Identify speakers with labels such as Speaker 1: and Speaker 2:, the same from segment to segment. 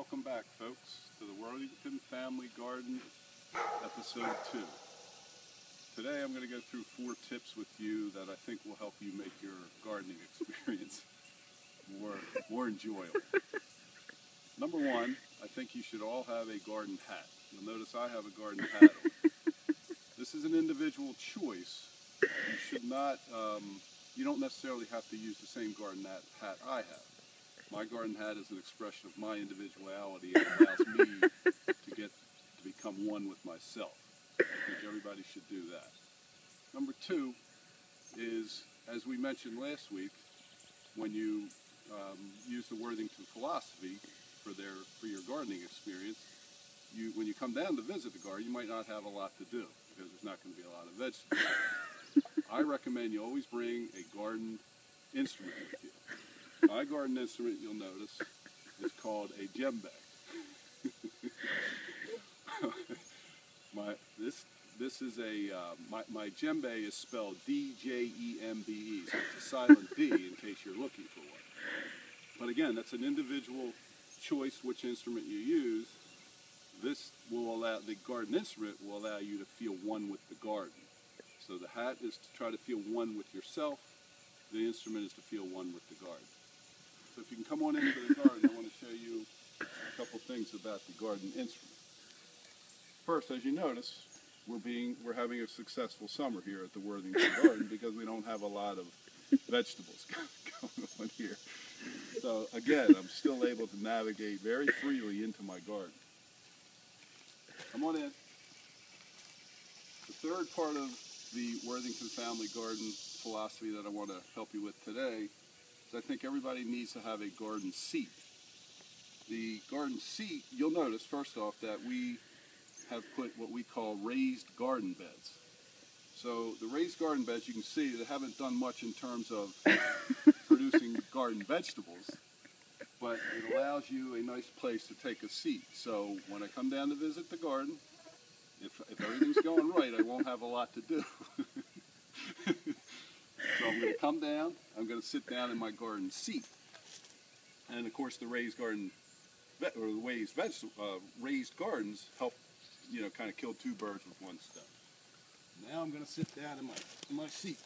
Speaker 1: Welcome back, folks, to the Worthington Family Garden, episode 2. Today I'm going to go through 4 tips with you that I think will help you make your gardening experience more enjoyable. Number 1, I think you should all have a garden hat. You'll notice I have a garden hat on. This is an individual choice. You should not, you don't necessarily have to use the same garden hat I have. My garden hat is an expression of my individuality and allows me to become one with myself. I think everybody should do that. Number 2 is, as we mentioned last week, when you use the Worthington philosophy for your gardening experience, when you come down to visit the garden, you might not have a lot to do because there's not going to be a lot of vegetables. I recommend you always bring a garden instrument with you. My garden instrument, you'll notice, is called a djembe. My djembe is spelled D-J-E-M-B-E, so it's a silent D in case you're looking for one. But again, that's an individual choice which instrument you use. The garden instrument will allow you to feel one with the garden. So the hat is to try to feel one with yourself. The instrument is to feel one with the garden. So if you can come on into the garden, I want to show you a couple things about the garden instrument. First, as you notice, we're having a successful summer here at the Worthington Garden because we don't have a lot of vegetables going on here. So again, I'm still able to navigate very freely into my garden. Come on in. The third part of the Worthington Family Garden philosophy that I want to help you with today is I think everybody needs to have a garden seat. The garden seat, you'll notice first off that we have put what we call raised garden beds. So the raised garden beds, you can see, they haven't done much in terms of producing garden vegetables, but it allows you a nice place to take a seat. So when I come down to visit the garden, if everything's going right, I won't have a lot to do. So I'm going to come down, I'm going to sit down in my garden seat. And of course the raised gardens help, kind of kill 2 birds with 1 stone. Now I'm going to sit down in my seat.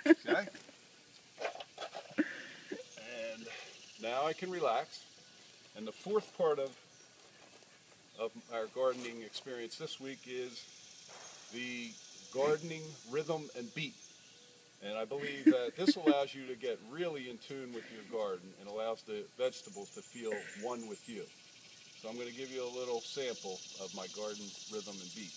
Speaker 1: Okay? And now I can relax. And the 4th part of our gardening experience this week is the gardening rhythm and beat. And I believe that this allows you to get really in tune with your garden and allows the vegetables to feel one with you. So I'm going to give you a little sample of my garden rhythm and beat.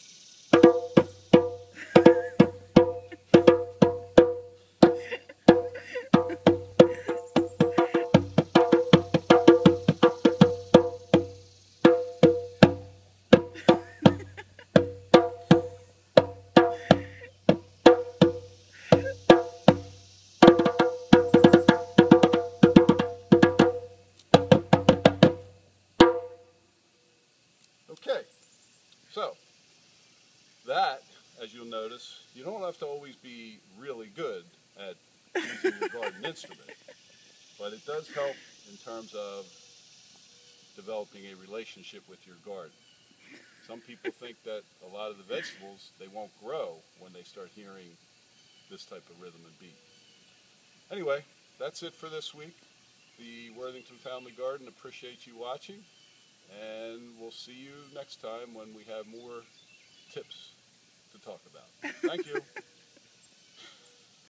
Speaker 1: Okay, so that, as you'll notice, you don't have to always be really good at using your garden instrument, but it does help in terms of developing a relationship with your garden. Some people think that a lot of the vegetables, they won't grow when they start hearing this type of rhythm and beat. Anyway, that's it for this week. The Worthington Family Garden appreciates you watching. And we'll see you next time when we have more tips to talk about. Thank you.